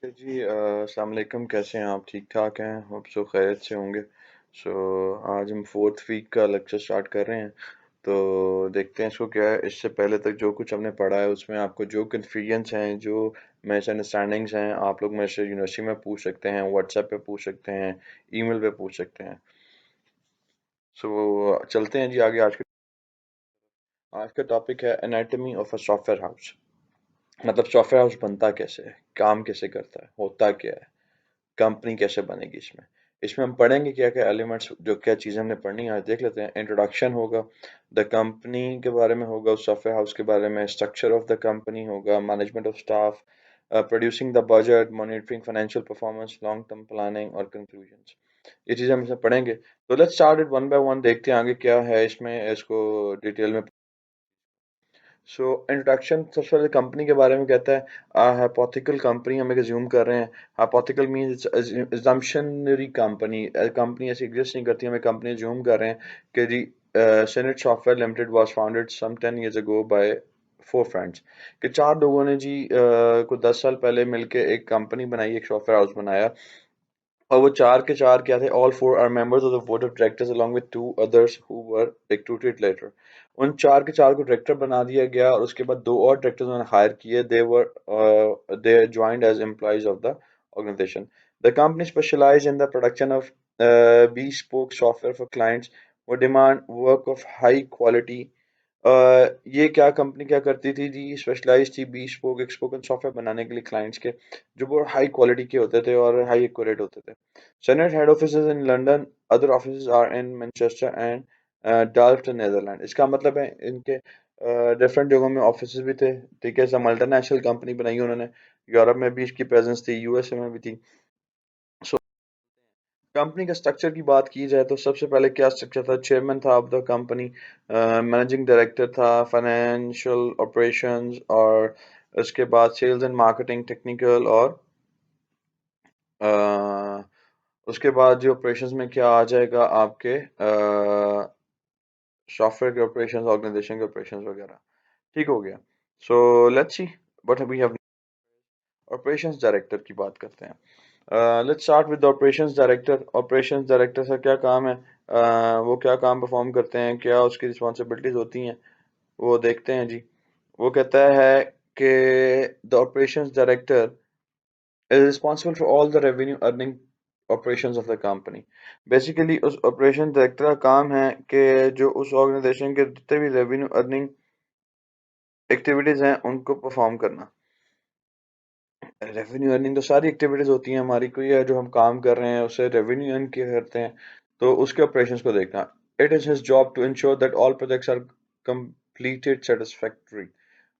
जी अस्सलाम वालेकुम। कैसे हैं आप? ठीक ठाक हैं? होप सो खैरियत से होंगे। सो आज हम फोर्थ वीक का लेक्चर स्टार्ट कर रहे हैं। तो देखते हैं इसको क्या है। इससे पहले तक जो कुछ हमने पढ़ा है उसमें आपको जो कन्फ्यूजन्स हैं, जो मिसअंडरस्टैंडिंग्स हैं, आप लोग मेरे से यूनिवर्सिटी में पूछ सकते हैं, व्हाट्सएप पे पूछ सकते हैं, ईमेल पे पूछ सकते हैं। सो चलते हैं जी आगे। आज का टॉपिक है anatomy of a software house. मतलब सॉफ्टवेयर हाउस बनता कैसे है, काम कैसे करता है, होता क्या है, कंपनी कैसे बनेगी। इसमें इसमें हम पढ़ेंगे क्या क्या एलिमेंट्स, जो क्या चीज़ें हमने पढ़नी है आज देख लेते हैं। इंट्रोडक्शन होगा, द कंपनी के बारे में होगा, उस सॉफ्टवेयर हाउस के बारे में, स्ट्रक्चर ऑफ द कंपनी होगा, management of staff, producing the budget, monitoring financial performance, long term planning और कंक्लूजन्स। ये चीज़ें हम इसमें पढ़ेंगे। तो let's start it one by one, देखते हैं आगे क्या है इसमें, इसको डिटेल में। सो इंट्रोडक्शन सबसे पहले कंपनी के बारे में कहता है। हाइपोथेटिकल कंपनी हम एक अज्यूम कर रहे हैं। Hypothetical means assumptionary company. Company ऐसी एग्जिस्ट नहीं करती, हम एक कंपनी अज्यूम कर रहे हैं कि जी Synet software limited was founded some 10 years ago by four friends. कि चार लोगों ने जी कुछ 10 साल पहले मिलके एक कंपनी बनाई, एक सॉफ्टवेयर हाउस बनाया। और वो चार के चार क्या थे? All four are members of the board of directors along with two others who were recruited later. उन चार के चार को डायरेक्टर बना दिया गया और उसके बाद दो और डायरेक्टर्स उन्होंने हायर किए। They joined as employees of the organization. The company specialize in the production of bespoke software for clients वो demand work of high quality. ये क्या कंपनी क्या करती थी जी? स्पेशलाइज थी बी स्पोक एक्सपोकन सॉफ्टवेयर बनाने के लिए क्लाइंट्स के, जो बहुत हाई क्वालिटी के होते थे और हाई एक्यूरेट होते थे। Sennet head office in London, other office are in Manchester and Dalton Netherland. इसका मतलब है इनके डिफरेंट जगहों में ऑफिस भी थे। ठीक है, सब मल्टीनेशनल कंपनी बनाई उन्होंने। यूरोप में भी इसकी प्रेजेंस थी, यूएसए में भी थी। सो कंपनी के स्ट्रक्चर की बात की जाए तो सबसे पहले क्या स्ट्रक्चर था? चेयरमैन था of the company, managing director था, फाइनेंशियल ऑपरेशंस, और उसके बाद सेल्स एंड मार्केटिंग, टेक्निकल, और अ, उसके बाद जो ऑपरेशंस में क्या आ जाएगा आपके सॉफ्टवेयर के ऑपरेशंस, ऑर्गेनाइजेशन के ऑपरेशंस वगैरह। ठीक हो गया। So let's see what we have. Operations director की बात करते हैं। Let's start with the operations director. Operations director का क्या काम है? वो क्या काम परफॉर्म करते हैं, क्या उसकी रिस्पॉन्सिबिलिटीज होती हैं, वो देखते हैं जी। वो कहता है कि the operations director is responsible for all the revenue earning operations of the company। Basically उस ऑपरेशन डायरेक्टर का काम है कि जो उस ऑर्गेनाइजेशन के जितने भी रेवेन्यू अर्निंग एक्टिविटीज हैं उनको परफॉर्म करना। रेवेन्यू अर्निंग तो सारी एक्टिविटीज होती हैं हमारी, कोई है जो हम काम कर रहे हैं उससे रेवेन्यू अर्न किया करते हैं, तो उसके ऑपरेशंस को देखना। It is his job to ensure that all projects are completed satisfactory.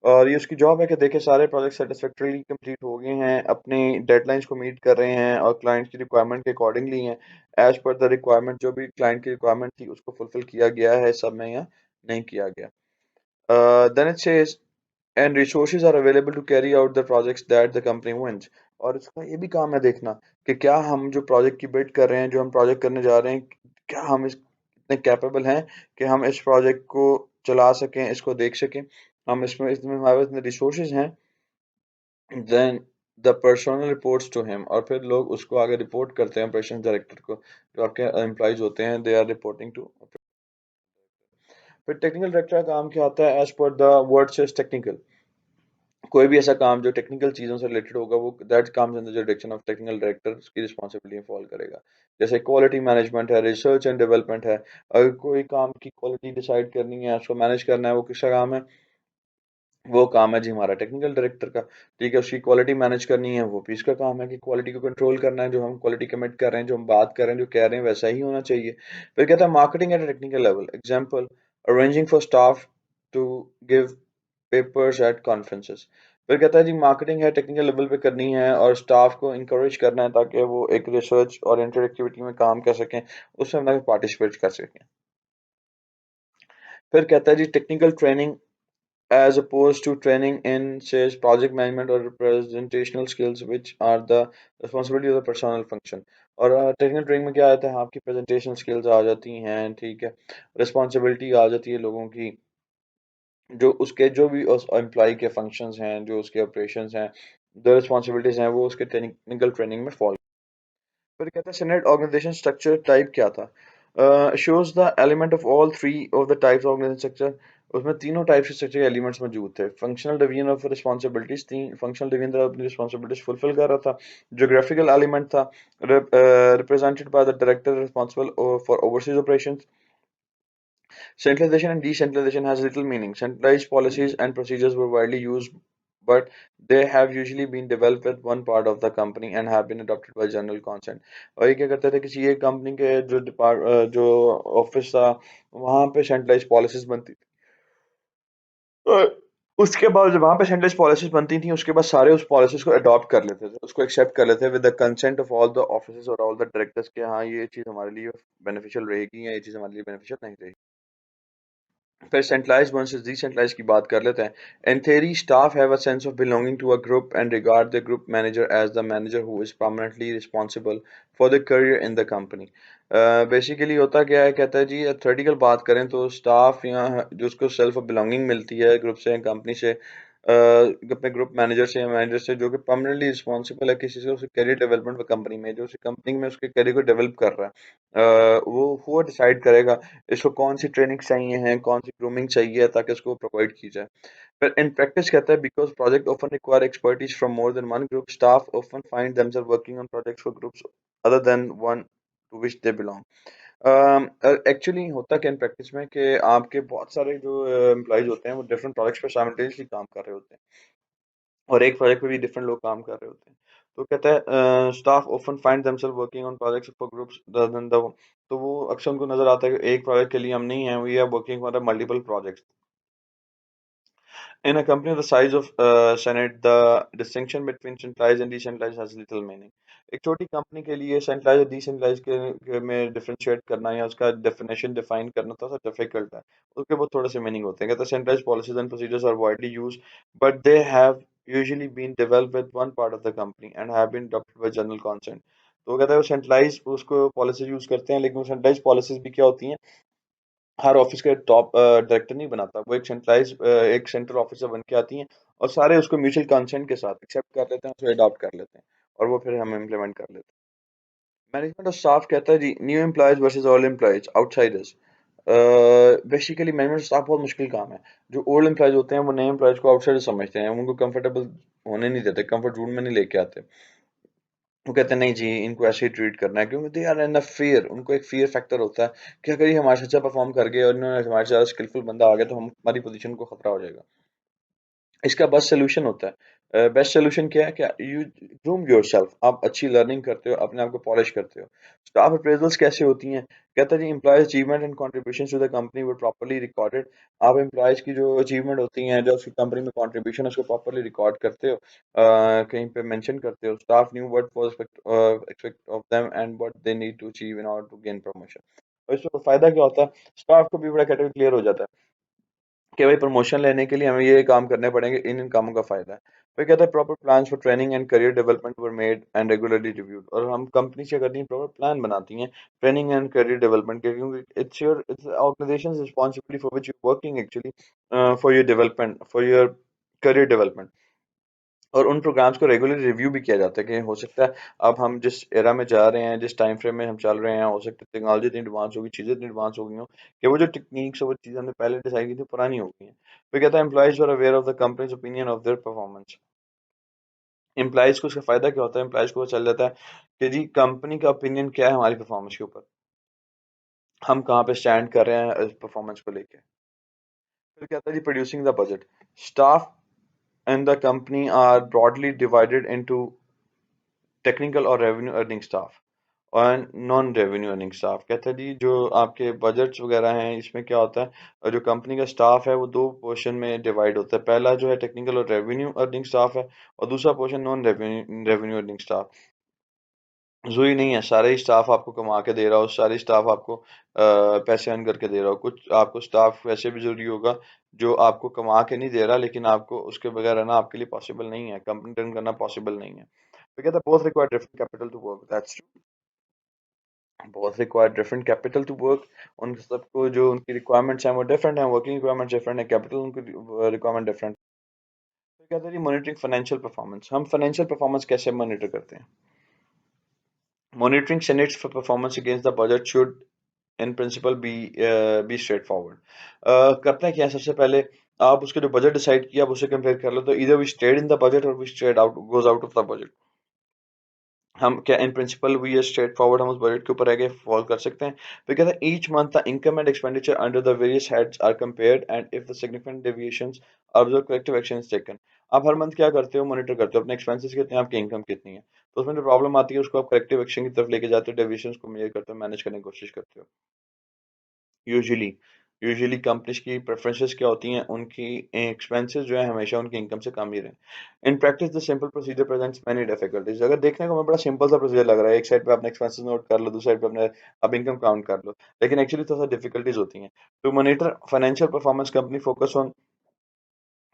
और ये उसकी जॉब है कि देखे सारे प्रोजेक्ट सेटिस्फैक्टरीली कंप्लीट हो गए हैं, अपनी डेडलाइंस को मीट कर रहे हैं और क्लाइंट की रिक्वायरमेंट के अकॉर्डिंगली हैं। एज पर द रिक्वायरमेंट, जो भी क्लाइंट की रिक्वायरमेंट थी उसको फुलफिल किया गया है सब में या नहीं किया गया। Then it says and resources are available to carry out the projects that the company wins. और इसका ये भी काम है देखना कि क्या हम जो प्रोजेक्ट की बिड कर रहे हैं, जो हम प्रोजेक्ट करने जा रहे हैं, क्या हम इस इतने कैपेबल हैं कि हम इस प्रोजेक्ट को चला सकें, इसको देख सकें। हम इसमें हमारे पास इतने रिसोर्सेज हैं। Then the personnel reports to him, और फिर लोग उसको आगे रिपोर्ट करते हैं ऑपरेशन डायरेक्टर को, जो आपके एम्प्लॉइज होते हैं, दे आर रिपोर्टिंग टू। फिर टेक्निकल डायरेक्टर का काम क्या होता है? As per the word says technical. कोई भी ऐसा काम जो टेक्निकल चीज़ों से रिलेटेड होगा, वो that comes in the direction of technical director, की रिस्पॉन्सिबिलिटी फॉल करेगा। जैसे क्वालिटी मैनेजमेंट है, रिसर्च एंड डेवलपमेंट है। अगर कोई काम की क्वालिटी डिसाइड करनी है, उसको मैनेज करना है, वो किसका काम है? वो काम है जी हमारा टेक्निकल डायरेक्टर का। ठीक है, उसकी क्वालिटी मैनेज करनी है, वो भी इसका काम है कि क्वालिटी को कंट्रोल करना है, जो हम क्वालिटी कमिट कर रहे हैं, जो हम बात कर रहे हैं, जो कह रहे हैं वैसा ही होना चाहिए। फिर कहता है marketing at technical level, example arranging for staff to give papers at conferences. फिर कहता है जी मार्केटिंग है टेक्निकल लेवल पे करनी है और स्टाफ को इंकरेज करना है ताकि वो एक रिसर्च ओरिएंटेड एक्टिविटी में काम कर सकें, उसमें अपना पार्टिसिपेट कर सकें। फिर कहता है जी technical training as opposed to training in says project management or representational skills which are the responsibility of the personal function। और टेक्निकल ट्रेनिंग में क्या आता है? आपकी प्रेजेंटेशन स्किल्स आ जाती हैं, ठीक है, रिस्पॉन्सिबिलिटी आ जाती है लोगों की, जो उसके जो भी उस एम्प्लॉय के फंक्शंस हैं, जो उसके ऑपरेशंस हैं, जो रिस्पॉन्सिबिलिटीज हैं वो उसके टेक्निकल ट्रेनिंग में फॉल। फिर कहता है सिनेट ऑर्गेनाइजेशन स्ट्रक्चर टाइप क्या था। Shows the element of all three of the types organisation structure. उसमें तीनों टाइप के स्ट्रक्चर एलिमेंट्स मौजूद थे। फंक्शनल डिवीजन ऑफ रिस्पॉन्सिबिलिटीज, तीन फंक्शनल डिवीजन अपनी रिस्पॉन्सिबिलिटीज फुलफिल कर रहा था। जोग्राफिकल एलिमेंट था, represented by the director responsible for overseas operation. Centralization and decentralization has little meaning. Centralized policies and procedures were widely used, but they have usually been developed with one part of the company and have been adopted by general consent. और ये क्या करते थे, किसी एक company के जो office था वहाँ पे सेंट्रलाइज पॉलिसीज बनती थी। और उसके बाद जब वहाँ पे सेंट्रलाइज पॉलिसीज बनती थी उसके बाद सारे उस पॉलिसीज को अडॉप्ट कर लेते थे, उसको एक्सेप्ट कर लेते थे with the consent of all the officers और ऑल द डायरेक्टर्स के हाँ ये चीज़ हमारे लिए बेनिफिशियल रहेगी या ये चीज़ हमारे लिए बेनिफिशियल नहीं रहेगी। फिर सेंट्रलाइज्ड वर्सेस डिसेंट्रलाइज्ड की बात कर लेते हैं। इन theory, staff have a sense of belonging to a group and regard the group manager as the manager who is permanently responsible for the career in the company. Basically होता क्या है, कहता है जी थ्योरेटिकल बात करें तो स्टाफ यहाँ जो उसको सेल्फ ऑफ बिलोंगिंग मिलती है ग्रुप से, कंपनी से, अपने ग्रुप मैनेजर से या मैनेजर से, जो कि परमानेंटली रिस्पॉन्सिबल है किसी से उसके करियर डेवलपमेंट कंपनी में, जो उस कंपनी में उसके करियर को डेवलप कर रहा है, वो डिसाइड करेगा इसको कौन सी ट्रेनिंग चाहिए है, कौन सी ग्रूमिंग चाहिए ताकि उसको प्रोवाइड की जाए। फिर इन प्रैक्टिस कहता है because project often require expertise from more than one group, staff often find themselves working on projects for groups other than one to which they belong. Actually होता क्या इन प्रैक्टिस में कि आपके बहुत सारे जो एम्प्लॉयज होते हैं वो डिफरेंट प्रोजेक्ट्स पे साइमल्टेनियसली काम कर रहे होते हैं और एक प्रोजेक्ट पे भी डिफरेंट लोग काम कर रहे होते हैं। तो कहता है staff often find themselves working on projects for groups other than the, तो वो अक्सर उनको नजर आता है कि एक प्रोजेक्ट के लिए हम नहीं हैं, we are working for multiple projects. In a company the size of Senate, the distinction between centralized and decentralized has little meaning. एक छोटी कंपनी के लिए सेंट्रलाइज और डिसेंट्रलाइज में डिफरेंशिएट करना या उसका डेफिनेशन डिफाइन करना थोड़ा सा डिफिकल्ट है। उसके बहुत थोड़े से मीनिंग होते हैं। कहते हैं centralise policies and procedures are widely used but they have usually been developed with one part of the company and have been adopted by general consent। तो वो कहता है वो सेंट्रलाइज उसको पॉलिसी यूज करते हैं, लेकिन वो सेंट्रलाइज पॉलिसीज भी क्या होती हैं, हर ऑफिस का टॉप डायरेक्टर नहीं बनाता, वो एक सेंट्रलाइज एक सेंट्रल ऑफिसर बन के आती हैं और सारे उसको म्यूचुअल कंसेंट के साथ एक्सेप्ट कर लेते हैं, उसको अडॉप्ट कर लेते हैं और वो फिर हम इम्प्लीमेंट कर लेते हैं। मैनेजमेंट और स्टाफ कहता है जी new employees versus old employees outsiders. Basically management staff बहुत मुश्किल काम है। जो ओल्ड एम्प्लॉयज होते हैं वो नए एम्प्लॉयज को आउटसाइडर समझते हैं, उनको कंफर्टेबल होने नहीं देते, कंफर्ट जोन में नहीं लेके आते। वो कहते हैं नहीं जी इनको ऐसे ही ट्रीट करना है, क्योंकि they are in the fear, उनको एक फियर फैक्टर होता है कि अगर ये हमारे से अच्छा परफॉर्म कर गए और इन्होंने हमारे से ज़्यादा स्किलफुल बंदा आ गया तो हम हमारी पोजीशन को खतरा हो जाएगा। इसका बेस्ट सोल्यूशन होता है, बेस्ट सोल्यूशन क्या है, क्या यू ग्रूम योरसेल्फ, आप अच्छी लर्निंग करते हो, अपने आप को पॉलिश करते हो। स्टाफ अप्रेजल्स कैसे होती हैं, कहता है जी employees achievement and contribution to the company were properly recorded. आप एम्प्लॉयज की जो अचीवमेंट होती हैं, जो उसकी कंपनी में कंट्रीब्यूशन है उसको प्रॉपर्ली रिकॉर्ड करते हो, कहीं पे मेंशन करते हो। Staff knew what was expect of them and what they need to achieve in order to gain promotion. और इससे फायदा क्या होता है, स्टाफ को भी बड़ा कैटेगरी क्लियर हो जाता है कि भाई प्रमोशन लेने के लिए हमें ये काम करने पड़ेंगे, इन इन कामों का फायदा है। फिर कहता है proper plans for training and career development were made and regularly reviewed. और हम कंपनी से करती हैं प्रॉपर प्लान बनाती हैं ट्रेनिंग एंड करियर डेवलपमेंट के, क्योंकि it's organisation responsibility for which you working actually, for your development, for your career development. और उन प्रोग्राम्स को रेगुलर रिव्यू भी किया जाता है कि हो सकता है अब हम जिस एरा में जा रहे हैं, जिस टाइम फ्रेम में हम चल रहे हैं, हो सकता है टेक्नोलॉजी इतनी एडवांस होगी, चीज़ें इतनी एडवांस हो गई हों कि वो जो टेक्निक्स और वो चीज़ें हमने पहले डिसाइड की थी पुरानी हो गई हैं। फिर कहता है employees are aware of the company's opinion of their performance. एम्प्लॉइज को उसका फायदा क्या होता है, एम्प्लॉइज को चल जाता है कि जी कंपनी का ओपिनियन क्या है हमारी परफॉर्मेंस के ऊपर, हम कहाँ पे स्टैंड कर रहे हैं परफॉर्मेंस को लेके। फिर कहता है जी producing the budget. Staff and the company are broadly divided into technical और रेवेन्यू अर्निंग स्टाफ और नॉन रेवेन्यू अर्निंग स्टाफ। कहते हैं जी जो आपके बजट्स वगैरह हैं इसमें क्या होता है, और जो कंपनी का स्टाफ है वो दो पोर्शन में डिवाइड होता है। पहला जो है टेक्निकल और रेवेन्यू अर्निंग स्टाफ है और दूसरा portion non revenue earning staff. जरूरी नहीं है सारे ही स्टाफ आपको कमा के दे रहा हो, सारे स्टाफ आपको पैसे अर्न करके दे रहा हो, कुछ आपको स्टाफ वैसे भी जरूरी होगा जो आपको कमा के नहीं दे रहा लेकिन आपको उसके बगैर रहना आपके लिए पॉसिबल नहीं है, कंपनी रन करना पॉसिबल नहीं है। तो कहता है both require different capital to work, that's both require different capital to work। उन सबको जो उनकी रिक्वायरमेंट्स हैं वो डिफरेंट हैं, वर्किंग रिक्वायरमेंट्स डिफरेंट है, कैपिटल उनकी रिक्वायरमेंट डिफरेंट। कहते हैं मॉनिटरिंग फाइनेंशियल परफॉर्मेंस। हम फाइनेंशियल परफॉर्मेंस कैसे मॉनिटर करते हैं? Monitoring Senate's for performance against the budget should in principle be straightforward. करते हैं क्या है, सबसे पहले आप उसके जो बजट डिसाइड किया आप उसे कंपेयर कर लो, तो इधर we stayed in the budget और we stayed out goes out of the budget. हम क्या in principle we are straightforward, हम उस बजट के ऊपर रह के फॉलो कर सकते हैं। फिर कहते हैं each month the income and expenditure under the various heads are compared and if the significant deviations are the corrective action is taken. आप हर मंथ क्या करते हो, मॉनिटर करते हो अपने एक्सपेंसेस कितने हैं, आपकी इनकम कितनी है, तो उसमें जो प्रॉब्लम आती है उसको आप करेक्टिव एक्शन की तरफ लेके जाते हो, डेविएशंस को मेजर करते हो, मैनेज करने की कोशिश करते हो। यूजुअली यूजुअली कंपनीज की प्रेफरेंसेस क्या होती हैं, उनकी एक्सपेंसेस जो है हमेशा उनकी इनकम से कम ही रहे। In practice the simple procedure presents many difficulties. अगर देखने को हमें बड़ा सिंपल सा प्रोसीजर लग रहा है, एक साइड पे अपने एक्सपेंसेस नोट कर लो, दूसरी साइड पे अपने अब इनकम काउंट कर लो, लेकिन एक्चुअली थोड़ा सा डिफिकल्टीज होती हैं। To monitor financial performance company focus on,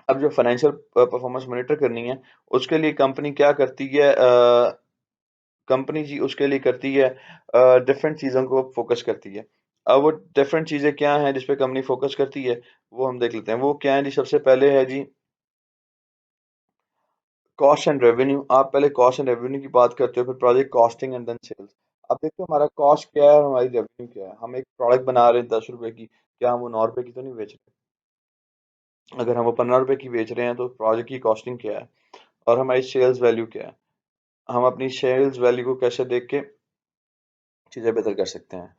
अब जो फाइनेंशियल परफॉर्मेंस मॉनिटर करनी है उसके लिए कंपनी क्या करती है, कंपनी जी उसके लिए करती है डिफरेंट चीज़ों को फोकस करती है। अब वो डिफरेंट चीज़ें क्या हैं जिस पे कंपनी फोकस करती है, वो हम देख लेते हैं। वो क्या है जी, सबसे पहले है जी कॉस्ट एंड रेवेन्यू। आप पहले कॉस्ट एंड रेवेन्यू की बात करते हो, फिर project costing and then sales. अब देखते हो हमारा कॉस्ट क्या है और हमारी रेवेन्यू क्या है। हम एक प्रोडक्ट बना रहे हैं 10 रुपए की, क्या हम वो 9 रुपए की तो नहीं बेच रहे? अगर हम वो 15 रुपए की बेच रहे हैं तो प्रोजेक्ट की कॉस्टिंग क्या है और हमारी सेल्स वैल्यू क्या है। हम अपनी सेल्स वैल्यू को कैसे देख के चीज़ें बेहतर कर सकते हैं।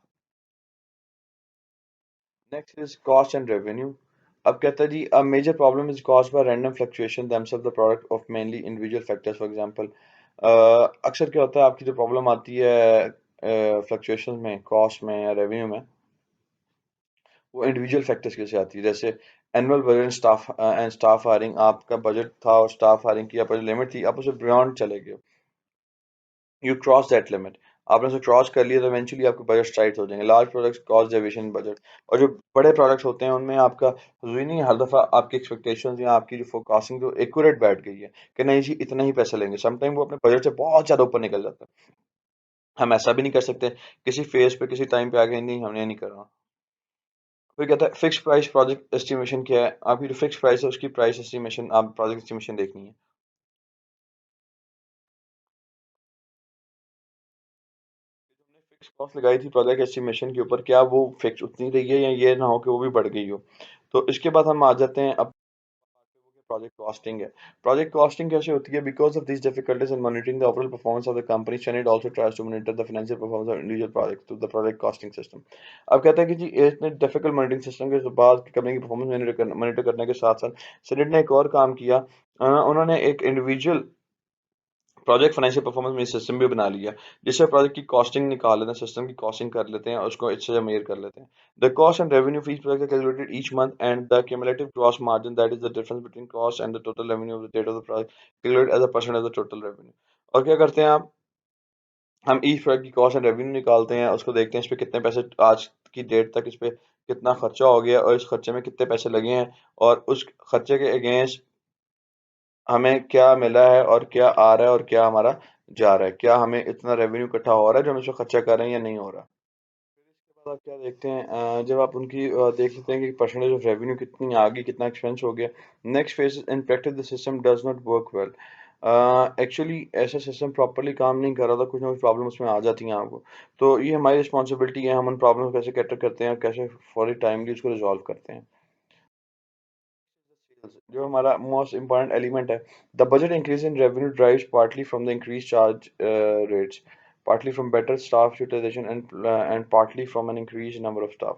Next is cost and revenue. अब कहता है जी a major problem is cost by random fluctuation themselves the product of mainly individual factors. For example अक्सर क्या होता है आपकी जो प्रॉब्लम आती है फ्लक्चुएशन में, कॉस्ट में या रेवेन्यू में, वो इंडिविजुअल फैक्टर्स की वजह से आती है। जैसे annual budget staff and staff hiring, आपका बजट था और स्टाफ हायरिंग की आपकी लिमिट थी, आप उसे बियॉन्ड चले गए, यू क्रॉस दैट लिमिट, आपने उसे क्रॉस कर लिया तो इवेंचुअली आपके बजट टाइट हो जाएंगे। Large products cost deviation budget, और जो बड़े प्रोडक्ट्स होते हैं उनमें आपका हुई नहीं हर दफ़ा आपकी एक्सपेक्टेशंस या आपकी जो फोरकास्टिंग जो एक्यूरेट बैठ गई है कि नहीं जी इतना ही पैसे लेंगे, समटाइम वो अपने बजट से बहुत ज़्यादा ऊपर निकल जाता है। हम ऐसा भी नहीं कर सकते किसी फेज पे किसी टाइम पे आगे नहीं हमने नहीं करना। फिर कहता है फिक्स प्राइस प्रोजेक्ट एस्टिमेशन क्या है, आपकी जो फिक्स प्राइस है उसकी प्राइस एस्टिमेशन, आप प्रोजेक्ट एस्टिमेशन देखनी है। हमने फिक्स कॉस्ट लगाई थी प्रोजेक्ट एस्टिमेशन के ऊपर, क्या वो फिक्स उतनी रही है या ये ना हो कि वो भी बढ़ गई हो। तो इसके बाद हम आ जाते हैं अब प्रोजेक्ट कॉस्टिंग है। प्रोजेक्ट कॉस्टिंग कैसे होती है? Because of this difficulties in monitoring the overall performance of the company, Syniad also tries to monitor the financial performance of individual projects through the project costing system। अब कहता है कि जी इतने difficult monitoring system के बाद company की performance monitor करने के साथ साथ Syniad ने एक और काम किया। उन्होंने एक इंडिविजुअल प्रोजेक्ट फाइनेंशियल परफॉर्मेंस में सिस्टम भी बना लिया, जिससे प्रोजेक्ट की कॉस्टिंग निकाल लेते हैं, सिस्टम की कॉस्टिंग कर लेते हैं और उसको अच्छे से मेजर कर लेते हैं। The cost and revenue fees project calculated each month and the cumulative gross margin that is the difference between cost and the total revenue of the date of the project calculated as a percent of the total revenue. और क्या करते हैं आप, हम each project की cost and revenue निकालते हैं, उसको देखते हैं इस पे कितने पैसे आज की डेट तक इस पे कितना खर्चा हो गया और इस खर्चे में कितने पैसे लगे हैं, और उस खर्चे के अगेंस्ट हमें क्या मिला है और क्या आ रहा है और क्या हमारा जा रहा है, क्या हमें इतना रेवेन्यू इकट्ठा हो रहा है जो हम इसमें खर्चा कर रहे हैं या नहीं हो रहा। फिर इसके बाद आप क्या देखते हैं, जब आप उनकी देख लेते हैं कि परसेंटेज ऑफ रेवेन्यू कितनी आ गई, कितना एक्सपेंस हो गया। Next phase in practice the system does not work well. Actually ऐसा सिस्टम प्रॉपरली काम नहीं कर रहा था, कुछ ना कुछ प्रॉब्लम उसमें आ जाती हैं आपको। तो ये हमारी रिस्पॉन्सिबिलिटी है, हम उन प्रॉब्लम को कैसे कैटर करते हैं और कैसे फॉरी टाइमली उसको रिजॉल्व करते हैं। जो हमारा मोस्ट इम्पॉर्टेंट एलिमेंट है, the budget increase in revenue drives partly from the increase charge rates, partly from better staff utilization and partly from an increased number of staff।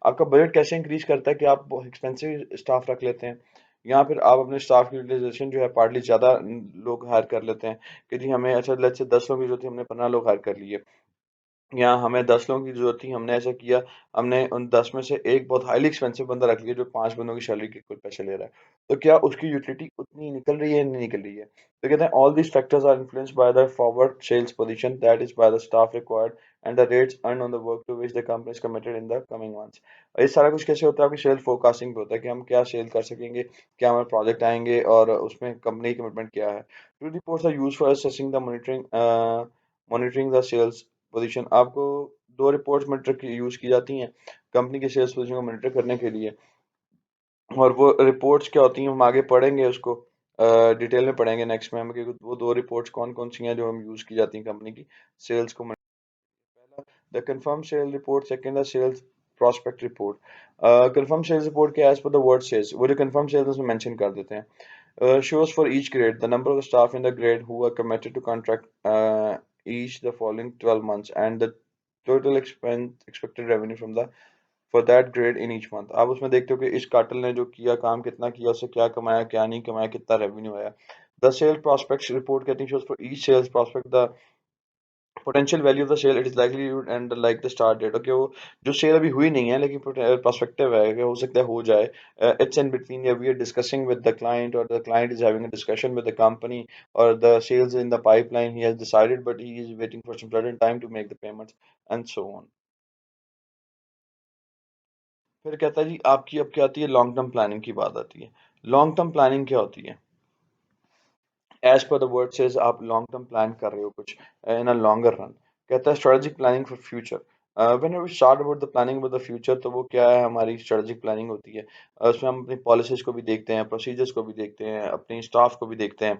आपका budget कैसे increase करता है कि आप एक्सपेंसिव स्टाफ रख लेते हैं, या फिर आप अपने स्टाफ की यूटिलाइजेशन जो है पार्टली ज़्यादा लोग हायर कर लेते हैं कि जी हमें अच्छा लेट्स से 10 लोगों की जरूरत थी, हमने 15 लोग हायर कर लिए। यहाँ हमें 10 लोगों की जरूरत थी, हमने ऐसा किया, हमने उन 10 में से एक बहुत हाईली एक्सपेंसिव बंदा रख लिया जो 5 बंदों की सैलरी के कुछ पैसे ले रहा है। तो क्या उसकी यूटिलिटी उतनी निकल रही है नहीं निकल रही है? तो कहते हैं all these factors are influenced by the forward sales position that is by the staff required and the rates earn on the work to which the company is committed in the coming months. और ये सारा कुछ कैसे होता है? आपकी cell forecasting पे होता है कि हम क्या सेल कर सकेंगे, क्या हमारे प्रोजेक्ट आएंगे और उसमें कंपनी की कमिटमेंट क्या है। Two reports are used for assessing the monitoring the sales position. आपको दो रिपोर्ट्स मॉनिटर की यूज की जाती हैं कंपनी के सेल्स पोजीशन को मॉनिटर करने के लिए, और वो रिपोर्ट्स क्या होती हैं हम आगे पढ़ेंगे उसको। डिटेल में पढ़ेंगे नेक्स्ट में हम कि वो दो रिपोर्ट्स कौन कौन सी हैं जो हम यूज़ की जाती हैं कंपनी की सेल्स को। The confirmed sale report, second the sales prospect report. Confirmed sales report क्या है, as per the word says, वो जो confirmed sales उसमें mention कर देते हैं. Shows for each grade the number of the staff in the grade who are committed to contract each the following 12 months and the total expected revenue from the for that grade in each month. आप उसमें देखते हो कि इस cartel ने जो किया काम कितना किया, उससे क्या कमाया क्या नहीं कमाया, कितना रेवेन्यू आया. The sales prospects report getting shows for each sales prospect the potential value of the sale, it is likelihood and like the start date. Okay, वो जो सेल अभी हुई नहीं है लेकिन प्रोस्पेक्टिव है कि हो सकता है हो जाए. इट्स इन बिटवीन, या we are discussing with the client और the client is having a discussion with the company और the sales in the pipeline, he has decided but he is waiting for some certain time to make the payments and so on. फिर कहता है जी आपकी अब क्या आती है, long term planning की बात आती है. लॉन्ग टर्म प्लानिंग क्या होती है? As per the word says आप लॉन्ग टर्म प्लान कर रहे हो कुछ इन अ लॉन्गर रन. कहता है strategic planning for future. When we start about the planning about the future, तो वो क्या है, हमारी स्ट्रेटेजिक प्लानिंग होती है. उसमें हम अपनी पॉलिसीज को भी देखते हैं, प्रोसीजर्स को भी देखते हैं, अपनी स्टाफ को भी देखते हैं,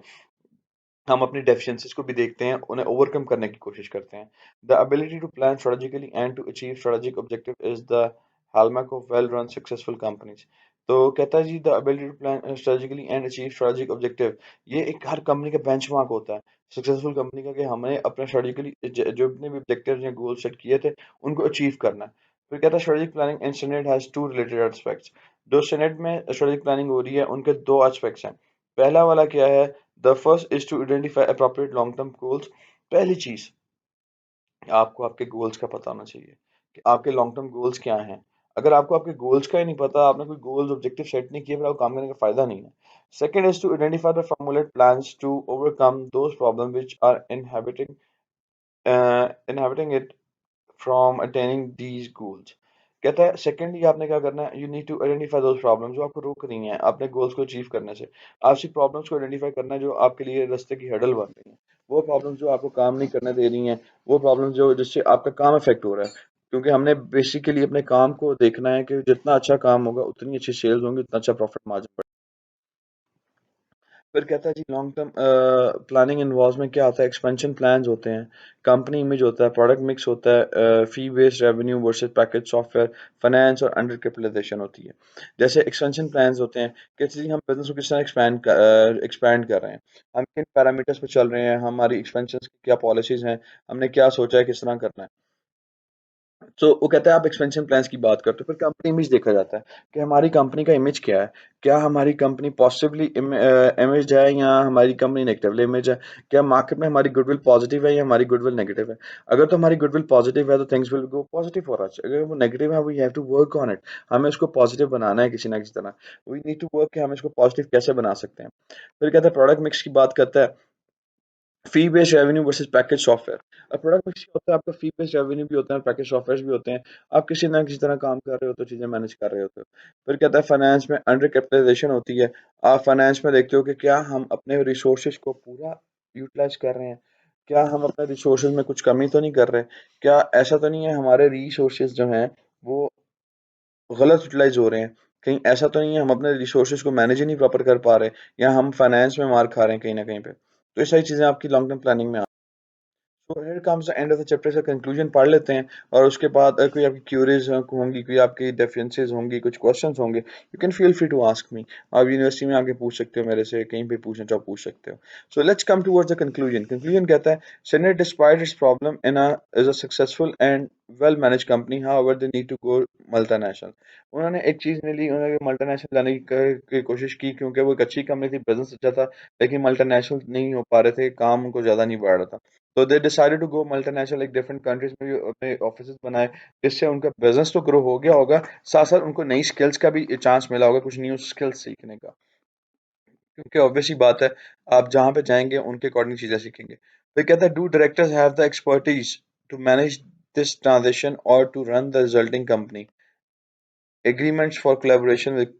हम अपनी डेफिशिएंसीज को भी देखते हैं, उन्हें ओवरकम करने की कोशिश करते हैं. The ability to plan strategically and to achieve strategic objective is the hallmark of well run successful companies. तो कहता है जी the ability to plan strategically and achieve strategic objective, ये एक हर कंपनी का बेंचमार्क होता है सक्सेसफुल कंपनी का, कि हमें अपने स्ट्रेटेजिकली जो अपने भी ऑब्जेक्टिव या गोल सेट किए थे उनको अचीव करना है. फिर कहता है strategic planning and Sinnet has to related aspects. जो सिनेड में स्ट्रेटेजिक प्लानिंग हो रही है उनके दो एस्पेक्ट्स हैं. पहला वाला क्या है, the first is to identify appropriate long term goals. पहली चीज, आपको आपके गोल्स का पता होना चाहिए कि आपके लॉन्ग टर्म गोल्स क्या हैं. अगर आपको आपके गोल्स का ही नहीं पता, आपने कोई गोल्स ऑब्जेक्टिव सेट नहीं किए, फिर आपको काम करने का फायदा नहीं है. Second is to identify the formulate plans to overcome those problem which are inhabiting it from attaining these goals. कहता है सेकेंडली आपने क्या करना है, you need to identify those problem जो आपको रोक रही हैं अपने गोल्स को अचीव करने से. आपसी प्रॉब्लम्स को आइडेंटिफाई करना है जो आपके लिए रास्ते की हडल बन रही हैं, वो प्रॉब्लम्स जो आपको काम नहीं करने दे रही हैं, वो प्रॉब्लम्स जो जिससे आपका काम इफेक्ट हो रहा है. क्योंकि हमने बेसिकली अपने काम को देखना है कि जितना अच्छा काम होगा उतनी अच्छी सेल्स होंगी, उतना अच्छा प्रॉफिट मार्जिन. फिर कहता है जी लॉन्ग टर्म प्लानिंग इन्वॉल्व में क्या आता है, एक्सपेंशन प्लान्स होते हैं, कंपनी इमेज होता है, प्रोडक्ट मिक्स होता है, fee based revenue versus package software, finance और अंडर कैपिटलाइजेशन होती है. जैसे एक्सपेंशन प्लान्स होते हैं कि जी हम बिजनेस को किस तरह एक्सपैंड कर रहे हैं, हम किन पैरामीटर्स पे चल रहे हैं, हमारी एक्सपेंशन की क्या पॉलिसीज हैं, हमने क्या सोचा है किस तरह करना है. तो वो कहता है आप एक्सपेंशन प्लान्स की बात करते हो. फिर कंपनी इमेज देखा जाता है कि हमारी कंपनी का इमेज क्या है, क्या हमारी कंपनी पॉजिटिवली इमेज है या हमारी कंपनी नेगेटिवली इमेज है, क्या मार्केट में हमारी गुडविल पॉजिटिव है या हमारी गुडविल नेगेटिव है. अगर तो हमारी गुडविल पॉजिटिव है तो things will go positive for us. अगर वो नेगेटिव है we have to work on it. हमें उसको पॉजिटिव बनाना है किसी ना किसी तरह. वी नीड टू वर्क कि हम इसको पॉजिटिव कैसे बना सकते हैं. फिर कहता है प्रोडक्ट मिक्स की बात करता है, fee based revenue versus package software. अब प्रोडक्ट मिक्स क्या होता है, आपका फी बेस्ड रेवेन्यू भी होता है, पैकेज सॉफ्टवेयर भी होते हैं. आप किसी ना किसी तरह काम कर रहे हो तो चीजें मैनेज कर रहे होते हो. फिर कहता है फाइनेंस में अंडर कैपिटलाइजेशन होती है. आप फाइनेंस में देखते हो कि क्या हम अपने रिसोर्सेज को पूरा यूटिलाइज कर रहे हैं, क्या हम अपने रिसोर्सेज में कुछ कमी तो नहीं कर रहे, क्या ऐसा तो नहीं है हमारे रिसोर्सेज जो हैं वो गलत यूटिलाइज हो रहे हैं, कहीं ऐसा तो नहीं है हम अपने रिसोर्सेज को मैनेज ही नहीं प्रॉपर कर पा रहे, या हम फाइनेंस में मार खा रहे हैं कहीं ना कहीं पे. तो ये सारी चीजें आपकी लॉन्ग टर्म प्लानिंग में. तो here comes the end of the chapter का कंक्लूजन पढ़ लेते हैं और उसके बाद कोई आपकी क्यूरीज होंगी, कोई आपकी डेफिशिएंसीज होंगी, कुछ क्वेश्चंस होंगे, you can feel free to ask me. आप यूनिवर्सिटी में आके पूछ सकते हो मेरे से, कहीं पे पूछना चाहो पूछ सकते हो. So let's come towards the conclusion. Conclusion कहता है Syniad despite its problem in a is a successful and well managed company, however they need to go multinational. उन्होंने एक चीज नहीं ली, उन्होंने मल्टीनेशनल लाने की कोशिश की क्योंकि वो एक अच्छी कंपनी थी, बिजनेस अच्छा था, लेकिन मल्टीनेशनल नहीं हो पा रहे थे, काम उनको ज्यादा नहीं बढ़ रहा था. तो they decided to go multinational, एक डिफरेंट कंट्रीज में भी अपने ऑफिसेज बनाए, जिससे उनका बिजनेस तो ग्रो हो गया होगा, साथ साथ उनको नई स्किल्स का भी चांस मिला होगा, कुछ न्यू स्किल्स सीखने का. क्योंकि ऑब्वियस ही बात है, आप जहाँ पे जाएंगे उनके अकॉर्डिंग चीजें सीखेंगे. फिर कहता है do directors have the expertise to manage this transition और to run the resulting company, agreements for collaboration with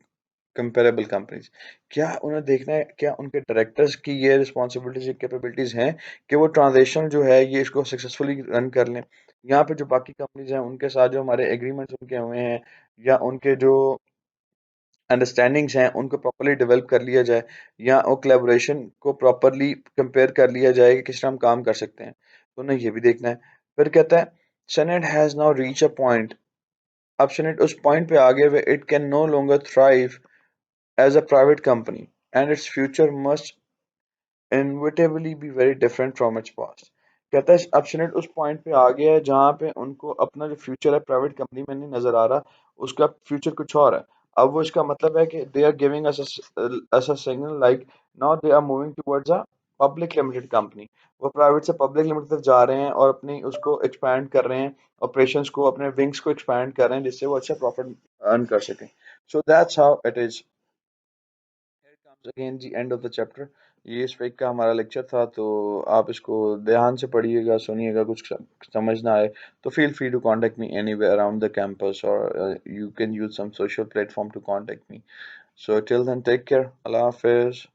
comparable companies. क्या उन्हें देखना है, क्या उनके डायरेक्टर्स की ये रिस्पॉन्सिबिलिटीज कैपेबिलिटीज हैं कि वो ट्रांजेक्शन जो है ये इसको सक्सेसफुली रन कर लें. यहाँ पे जो बाकी कंपनीज हैं उनके साथ जो हमारे एग्रीमेंट्स उनके हुए हैं, या उनके जो अंडरस्टैंडिंग्स हैं उनको प्रॉपर्ली डेवलप कर लिया जाए, या वो कोलैबोरेशन को प्रॉपर्ली कंपेयर कर लिया जाए कि किस तरह हम काम कर सकते हैं, तो उन्हें ये भी देखना है। फिर कहता है Senate has now reached a point, अब Senate उस पॉइंट पे आ गया where it can no longer thrive as a private company and its future must inevitably be very different from its past। कहता है अब Senate उस पॉइंट पे आ गया है जहाँ पे उनको अपना जो फ्यूचर है प्राइवेट कंपनी में नहीं नजर आ रहा, उसका फ्यूचर कुछ और है। अब वो इसका मतलब है कि they are giving us a signal like now they are moving towards a public limited company. वो प्राइवेट से पब्लिक लिमिटेड तक जा रहे हैं और अपनी उसको एक्सपैंड कर रहे हैं, ऑपरेशंस को अपने विंग्स को एक्सपैंड कर रहे हैं जिससे वो अच्छा प्रॉफिट अर्न कर सकें। So that's how it is. Here comes again the end of the chapter। ये इस वीक का हमारा लेक्चर था, तो आप इसको ध्यान से पढ़िएगा, सुनिएगा, कुछ समझ ना आए तो feel free to contact me anywhere around the campus, or you can use some social platform to contact me। So till then, take care। Allah Hafiz।